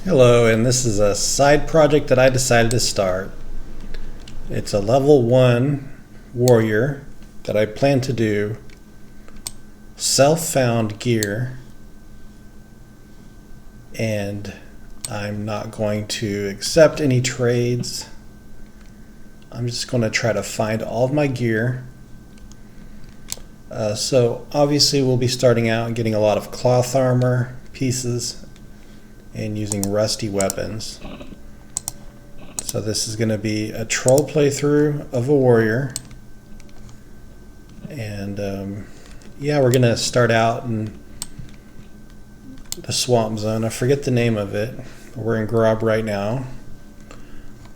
Hello, and this is a side project that I decided to start. It's a level 1 warrior that I plan to do self-found gear, and I'm not going to accept any trades. I'm just going to try to find all of my gear. So obviously we'll be starting out getting a lot of cloth armor pieces and using rusty weapons. So this is going to be a troll playthrough of a warrior, and yeah, we're going to start out in the swamp zone. I forget the name of it. We're in Grob right now,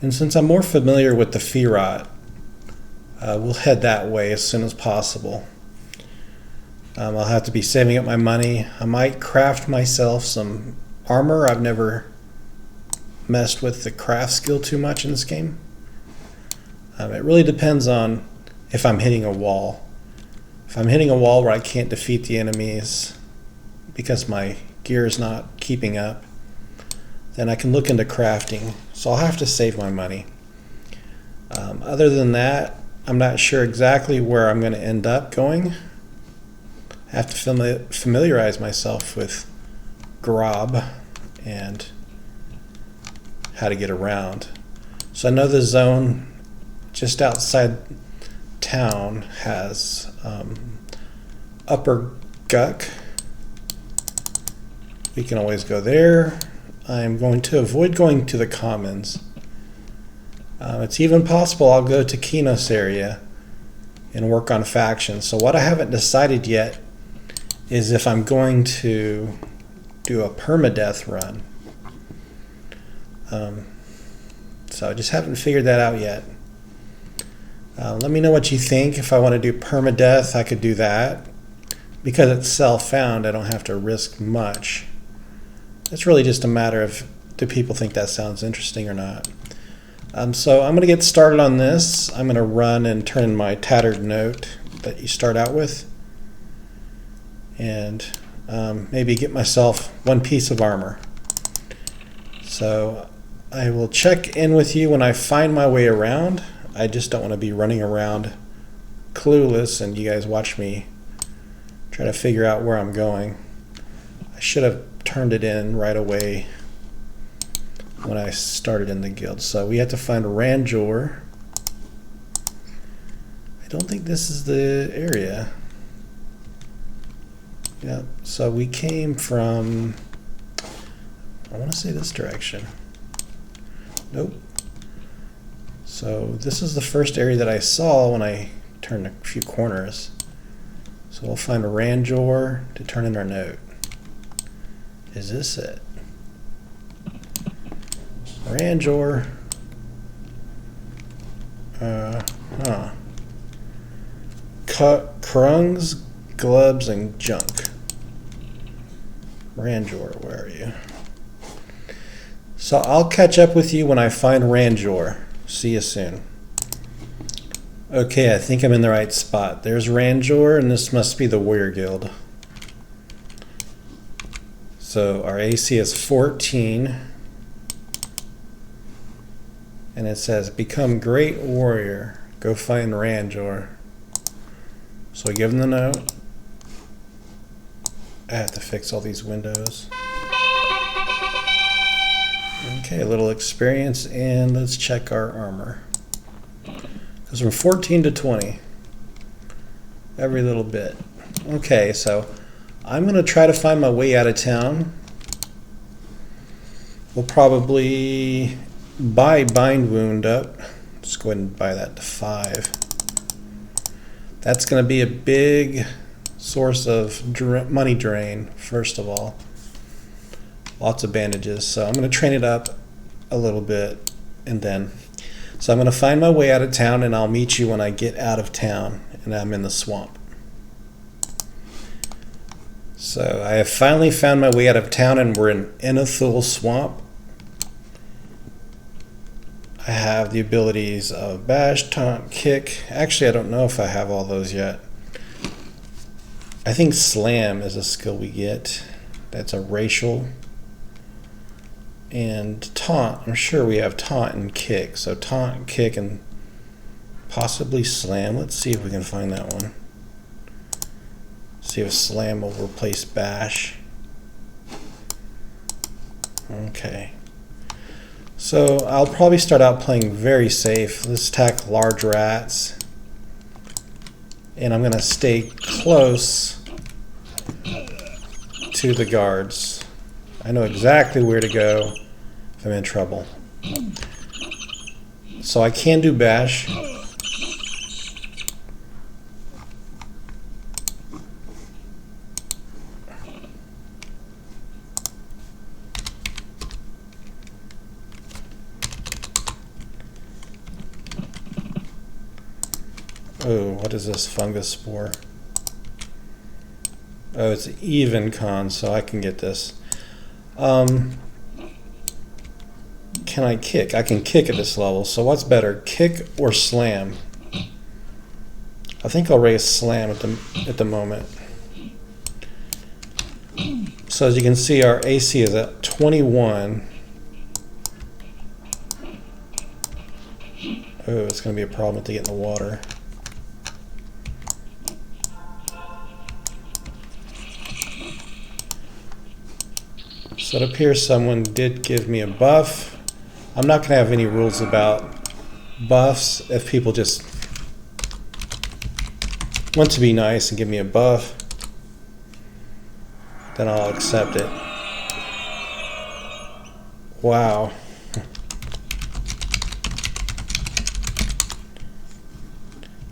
and since I'm more familiar with the Firot, we'll head that way as soon as possible. I'll have to be saving up my money. I might craft myself some armor. I've never messed with the craft skill too much in this game. It really depends on if I'm hitting a wall. If I'm hitting a wall where I can't defeat the enemies because my gear is not keeping up, then I can look into crafting. So I'll have to save my money. Other than that, I'm not sure exactly where I'm going to end up going. I have to familiarize myself with Grob and how to get around. So I know the zone just outside town has Upper Guck. We can always go there. I'm going to avoid going to the commons. It's even possible I'll go to Kinos area and work on factions. So what I haven't decided yet is if I'm going to do a perma-death run. So I just haven't figured that out yet. Let me know what you think. If I want to do perma-death, I could do that. Because it's self-found, I don't have to risk much. It's really just a matter of, do people think that sounds interesting or not? So I'm going to get started on this. I'm going to run and turn in my tattered note that you start out with, and maybe get myself one piece of armor. So I will check in with you when I find my way around. I just don't want to be running around clueless and you guys watch me try to figure out where I'm going. I should have turned it in right away when I started in the guild. So we have to find Ranjor. I don't think this is the area. Yeah, so we came from, I want to say this direction. Nope. So this is the first area that I saw when I turned a few corners. So we'll find a Ranjor to turn in our note. Is this it? Ranjor. Krungs, Glubs, and Junk. Ranjor, where are you? So I'll catch up with you when I find Ranjor. See you soon. Okay, I think I'm in the right spot. There's Ranjor, and this must be the Warrior Guild. So our AC is 14. And it says, become great warrior. Go find Ranjor. So I give him the note. I have to fix all these windows. Okay, a little experience, and let's check our armor. Goes from 14 to 20. Every little bit. Okay, so I'm going to try to find my way out of town. We'll probably buy Bind Wound up. Let's go ahead and buy that to 5. That's going to be a big source of money drain, first of all. Lots of bandages. So I'm going to train it up a little bit, and then. So I'm going to find my way out of town, and I'll meet you when I get out of town and I'm in the swamp. So I have finally found my way out of town, and we're in Enethul Swamp. I have the abilities of Bash, Taunt, Kick. Actually, I don't know if I have all those yet. I think Slam is a skill we get. That's a racial. And taunt, I'm sure we have taunt and kick. So taunt, kick, and possibly slam. Let's see if we can find that one. See if slam will replace bash. Okay. So I'll probably start out playing very safe. Let's attack large rats. And I'm going to stay close to the guards. I know exactly where to go if I'm in trouble. So I can do bash. Oh, what is this fungus spore? Oh, it's even con, so I can get this. Can I kick? I can kick at this level, so what's better, kick or slam? I think I'll raise slam at the moment. So as you can see, our AC is at 21. Oh, it's going to be a problem to get in the water. So it appears someone did give me a buff. I'm not going to have any rules about buffs. If people just want to be nice and give me a buff, then I'll accept it. Wow.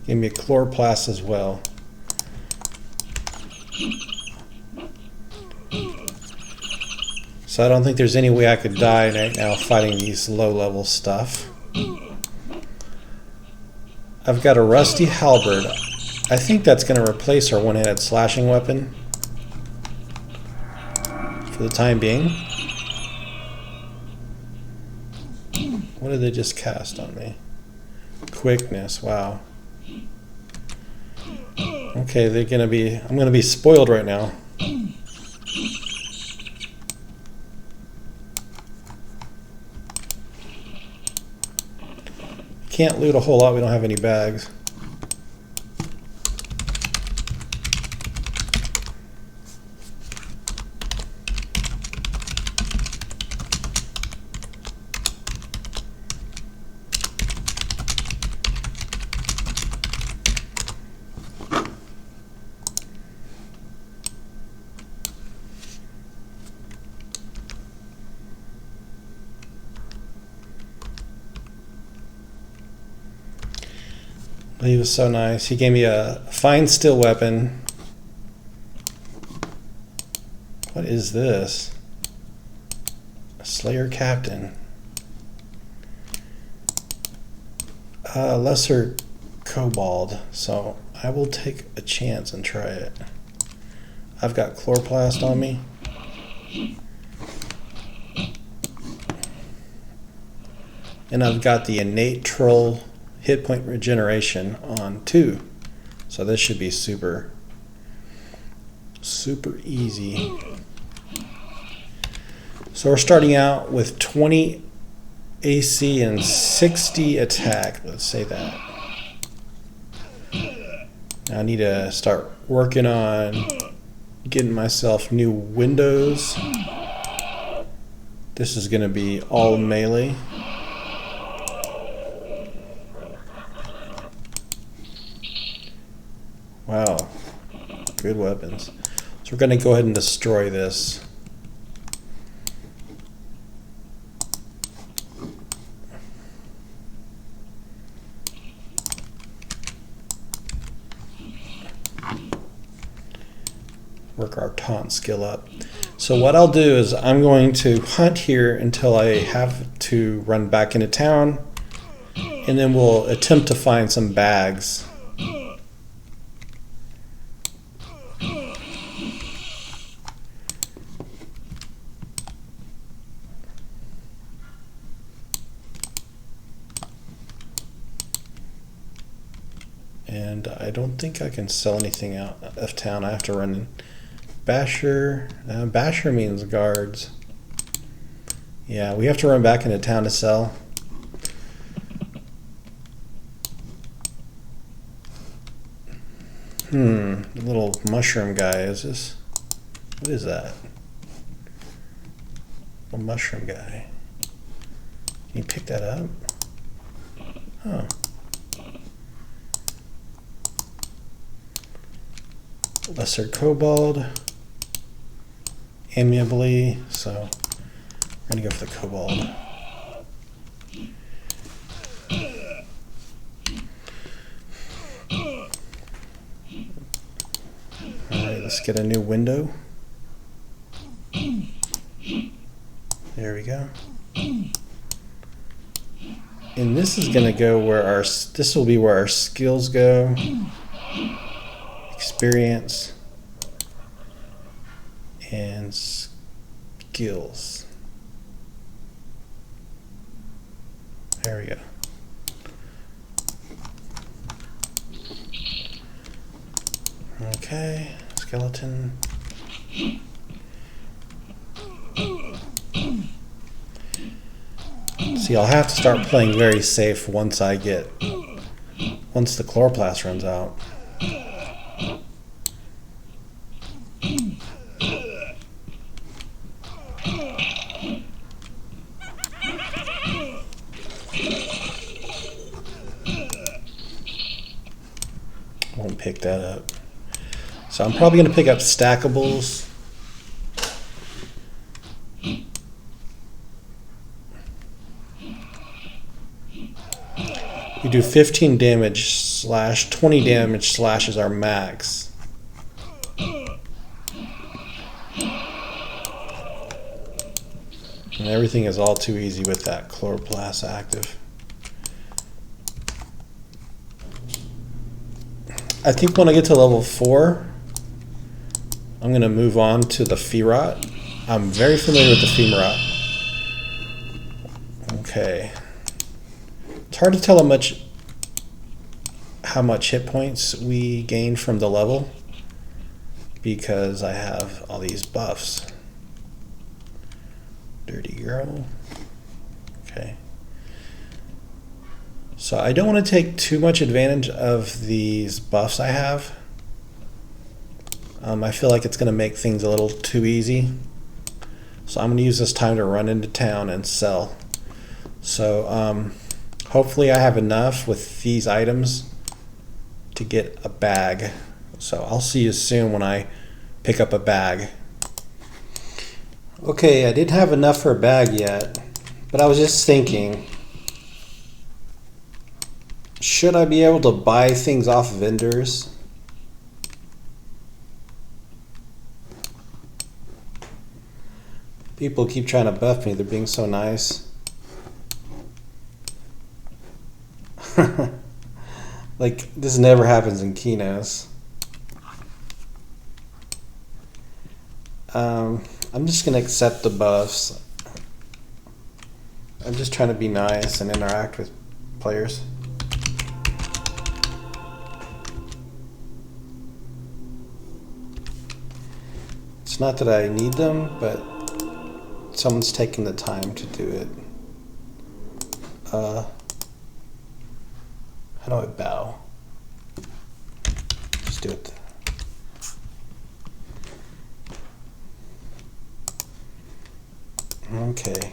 Give me a chloroplast as well. So I don't think there's any way I could die right now fighting these low-level stuff. I've got a rusty halberd. I think that's going to replace our one-handed slashing weapon for the time being. What did they just cast on me? Quickness, wow. Okay, I'm going to be spoiled right now. Can't loot a whole lot, we don't have any bags. He was so nice. He gave me a fine steel weapon. What is this? A Slayer Captain. Lesser Kobold. So I will take a chance and try it. I've got chloroplast on me. And I've got the innate troll hit point regeneration on 2. So this should be super easy. So we're starting out with 20 AC and 60 attack. Let's say that. Now I need to start working on getting myself new windows. This is going to be all melee. Wow, good weapons. So we're going to go ahead and destroy this. Work our taunt skill up. So what I'll do is I'm going to hunt here until I have to run back into town, and then we'll attempt to find some bags. And I don't think I can sell anything out of town. I have to run in. Basher. Basher means guards. Yeah, we have to run back into town to sell. The little mushroom guy, is this? What is that? A mushroom guy. Can you pick that up? Huh. Lesser kobold. Amiably, so I'm gonna go for the kobold. Alright, let's get a new window. There we go. And this is gonna go where this will be where our skills go. Experience and skills. There we go. Okay, skeleton. See, I'll have to start playing very safe once the chloroplast runs out. Won't pick that up. So I'm probably going to pick up stackables. We do 15 damage slash 20 damage slash is our max. And everything is all too easy with that chloroplast active. I think when I get to level 4, I'm going to move on to the Ferrot. I'm very familiar with the Ferrot. Okay. It's hard to tell how much hit points we gain from the level because I have all these buffs. Dirty girl. Okay. So I don't want to take too much advantage of these buffs I have. I feel like it's going to make things a little too easy. So I'm going to use this time to run into town and sell. So hopefully I have enough with these items to get a bag. So I'll see you soon when I pick up a bag. Okay, I didn't have enough for a bag yet, but I was just thinking, should I be able to buy things off vendors? People keep trying to buff me, they're being so nice. Like, this never happens in Kinos. I'm just gonna accept the buffs. I'm just trying to be nice and interact with players. It's not that I need them, but someone's taking the time to do it. How do I bow? Just do it. Okay.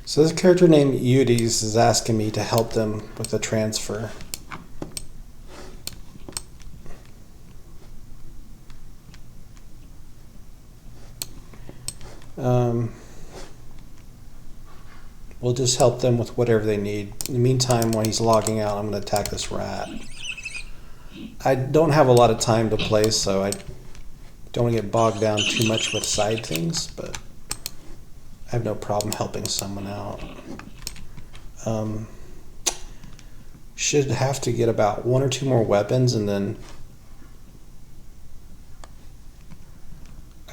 So this character named Udis is asking me to help them with the transfer. We'll just help them with whatever they need. In the meantime, while he's logging out, I'm going to attack this rat. I don't have a lot of time to play, so I don't want to get bogged down too much with side things, but I have no problem helping someone out. Should have to get about 1 or 2 more weapons, and then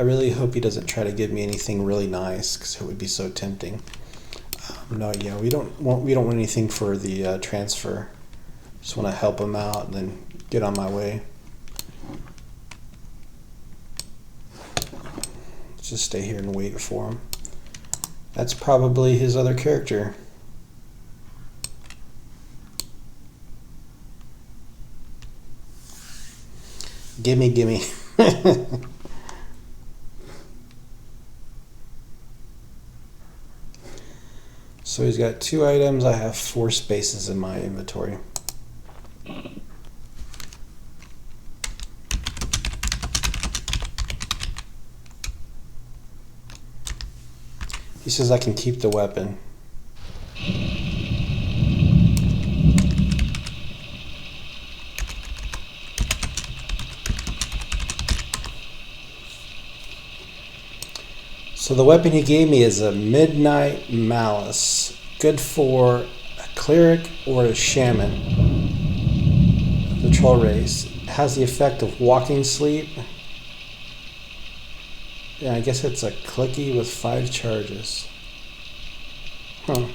I really hope he doesn't try to give me anything really nice, because it would be so tempting. No, yeah, we don't want anything for the transfer. Just want to help him out and then get on my way. Let's just stay here and wait for him. That's probably his other character. Gimme, gimme. So he's got 2 items. I have 4 spaces in my inventory. He says I can keep the weapon. So the weapon he gave me is a Midnight Malice. Good for a cleric or a shaman. The troll race. It has the effect of walking sleep. Yeah, I guess it's a clicky with 5 charges. Huh.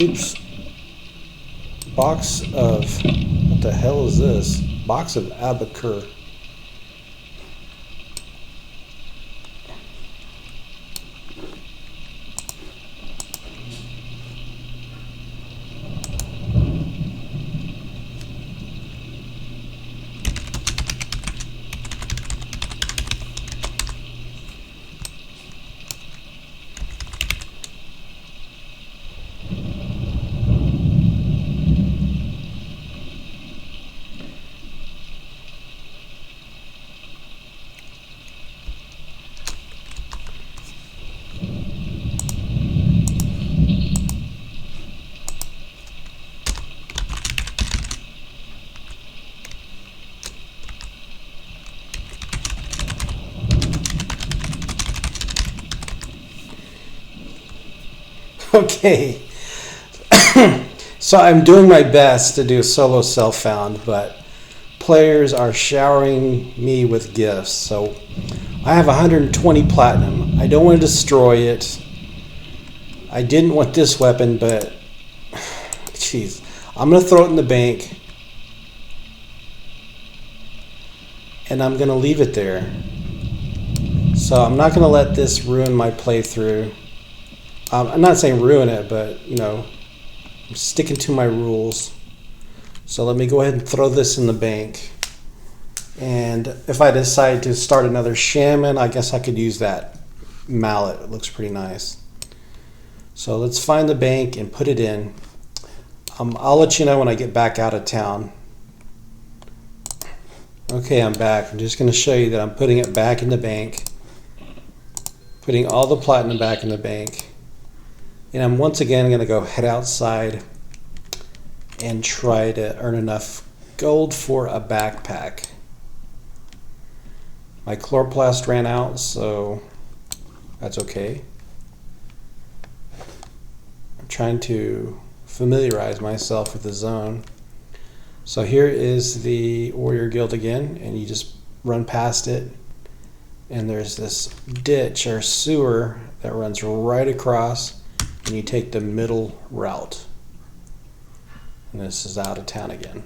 Oops. Box of... what the hell is this? Box of Abacur. Okay, so I'm doing my best to do solo self-found, but players are showering me with gifts. So I have 120 platinum. I don't want to destroy it. I didn't want this weapon, but jeez, I'm going to throw it in the bank, and I'm going to leave it there. So I'm not going to let this ruin my playthrough. I'm not saying ruin it, but, you know, I'm sticking to my rules. So let me go ahead and throw this in the bank. And if I decide to start another shaman, I guess I could use that mallet. It looks pretty nice. So let's find the bank and put it in. I'll let you know when I get back out of town. Okay, I'm back. I'm just going to show you that I'm putting it back in the bank. Putting all the platinum back in the bank. And I'm once again going to go head outside and try to earn enough gold for a backpack. My chloroplast ran out, so that's okay. I'm trying to familiarize myself with the zone. So here is the Warrior Guild again, and you just run past it, and there's this ditch or sewer that runs right across, and you take the middle route. And this is out of town again.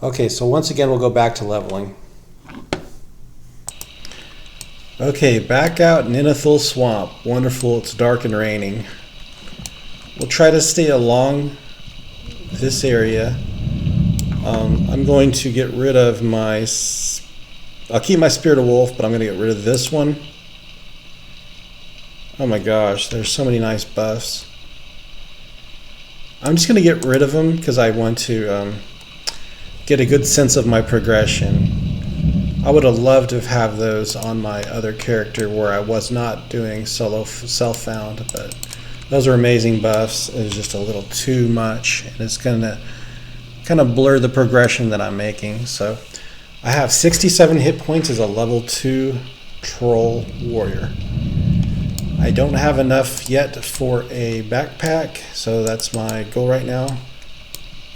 Okay, so once again we'll go back to leveling. Okay, back out in Inethul Swamp. Wonderful, it's dark and raining. We'll try to stay along this area. I'm going to get rid of my... I'll keep my Spirit of Wolf, but I'm going to get rid of this one. Oh my gosh, there's so many nice buffs. I'm just going to get rid of them because I want to get a good sense of my progression. I would have loved to have those on my other character where I was not doing solo self-found, but those are amazing buffs. It was just a little too much, and it's going to kind of blur the progression that I'm making. So I have 67 hit points as a level 2 troll warrior. I don't have enough yet for a backpack, so that's my goal right now.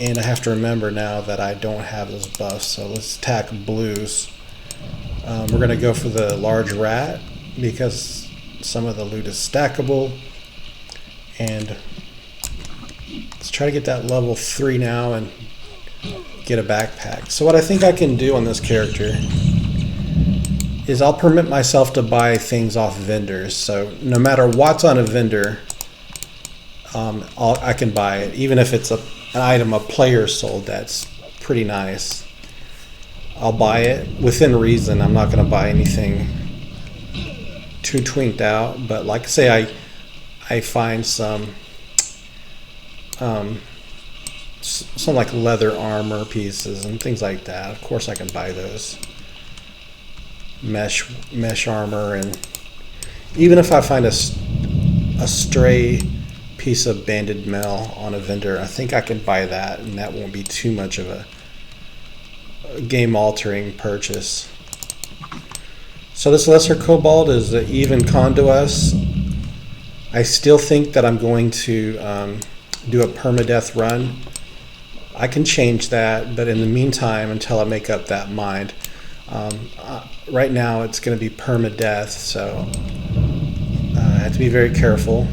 And I have to remember now that I don't have those buffs, so let's attack blues. We're going to go for the large rat because some of the loot is stackable. And let's try to get that level 3 now and get a backpack. So what I think I can do on this character is I'll permit myself to buy things off vendors. So no matter what's on a vendor, I can buy it, even if it's an item a player sold that's pretty nice. I'll buy it within reason. I'm not going to buy anything too twinked out, but like say I find some like leather armor pieces and things like that. Of course I can buy those. Mesh armor, and even if I find a stray piece of banded mail on a vendor, I think I can buy that, and that won't be too much of a game altering purchase. So this lesser cobalt is an even con to us. I still think that I'm going to do a perma-death run. I can change that, but in the meantime, until I make up that mind, right now it's going to be perma-death, so I have to be very careful.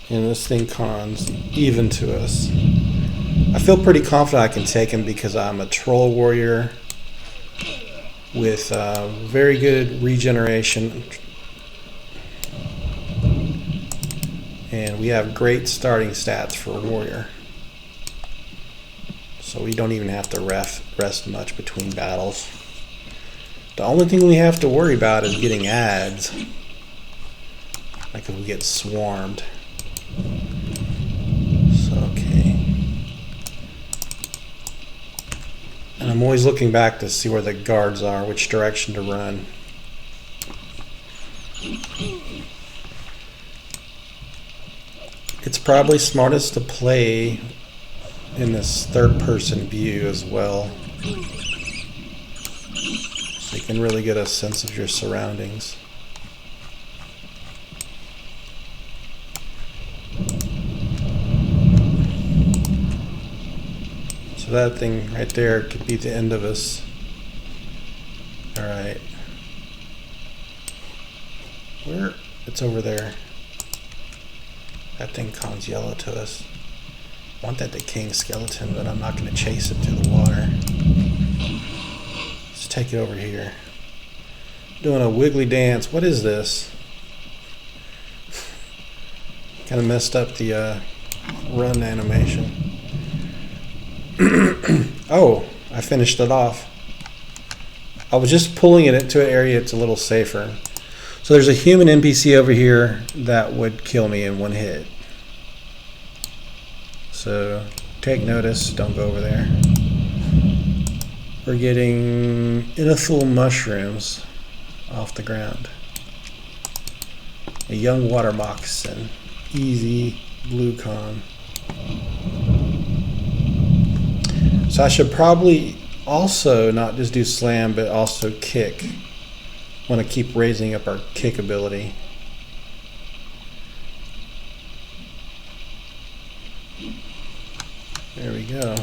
And this thing cons even to us. I feel pretty confident I can take him because I'm a troll warrior with very good regeneration. And we have great starting stats for a warrior. So we don't even have to rest much between battles. The only thing we have to worry about is getting ads. Like if we get swarmed. So, okay. And I'm always looking back to see where the guards are, which direction to run. It's probably smartest to play in this third-person view as well, so you can really get a sense of your surroundings. So that thing right there could be the end of us. Alright. Where? It's over there. That thing cons yellow to us. I want that decaying skeleton, but I'm not going to chase it through the water. Let's take it over here. Doing a wiggly dance. What is this? Kind of messed up the run animation. Oh, I finished it off. I was just pulling it into an area that's a little safer. So there's a human NPC over here that would kill me in one hit. So take notice, don't go over there. We're getting inethal mushrooms off the ground. A young water moccasin. Easy blue con. So I should probably also not just do slam, but also kick. Want to keep raising up our kick ability. There we go.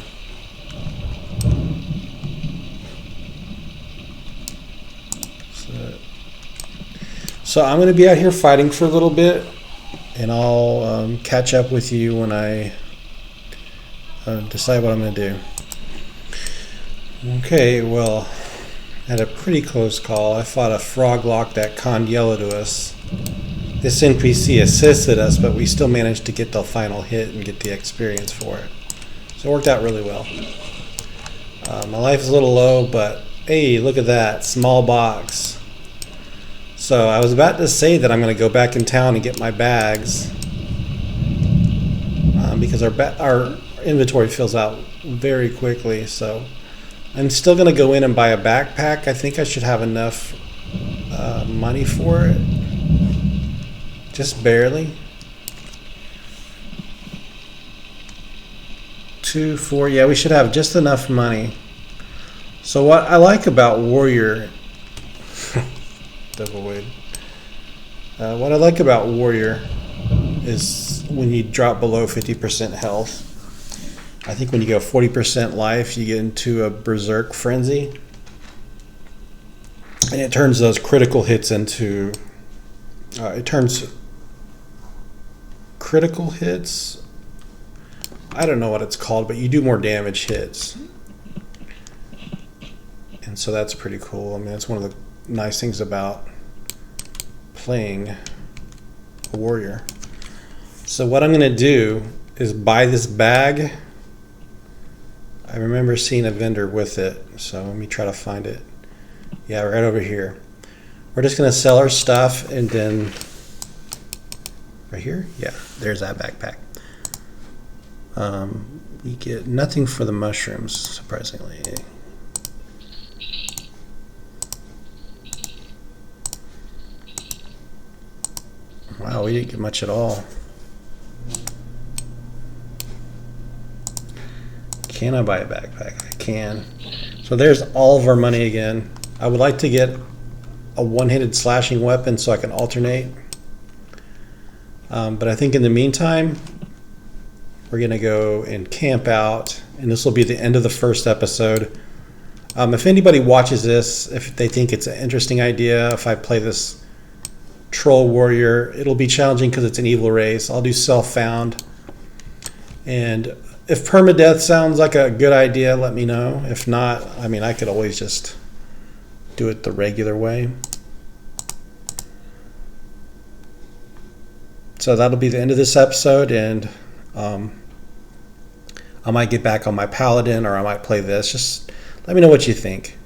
So I'm going to be out here fighting for a little bit, and I'll catch up with you when I decide what I'm going to do. Okay, well, had a pretty close call. I fought a frog lock that conned yellow to us. This NPC assisted us, but we still managed to get the final hit and get the experience for it. So it worked out really well. My life is a little low, but hey, look at that, small box. So I was about to say that I'm going to go back in town and get my bags because our inventory fills out very quickly. So I'm still going to go in and buy a backpack. I think I should have enough money for it. Just barely. 2, 4, yeah, we should have just enough money. So what I like about Warrior, Devilwood, what I like about Warrior is when you drop below 50% health. I think when you go 40% life, you get into a berserk frenzy. And it turns those critical hits into, critical hits, I don't know what it's called, but you do more damage hits. And so that's pretty cool. I mean, that's one of the nice things about playing a warrior. So what I'm going to do is buy this bag. I remember seeing a vendor with it, so let me try to find it. Yeah, right over here. We're just going to sell our stuff, and then right here, yeah, there's that backpack. We get nothing for the mushrooms, surprisingly. Wow, we didn't get much at all. Can I buy a backpack? I can. So there's all of our money again. I would like to get a one-handed slashing weapon so I can alternate. But I think in the meantime, we're going to go and camp out. And this will be the end of the first episode. If anybody watches this, if they think it's an interesting idea, if I play this troll warrior, it'll be challenging because it's an evil race. I'll do self-found. And if perma-death sounds like a good idea, let me know. If not, I mean, I could always just do it the regular way. So that'll be the end of this episode, and I might get back on my paladin, or I might play this. Just let me know what you think.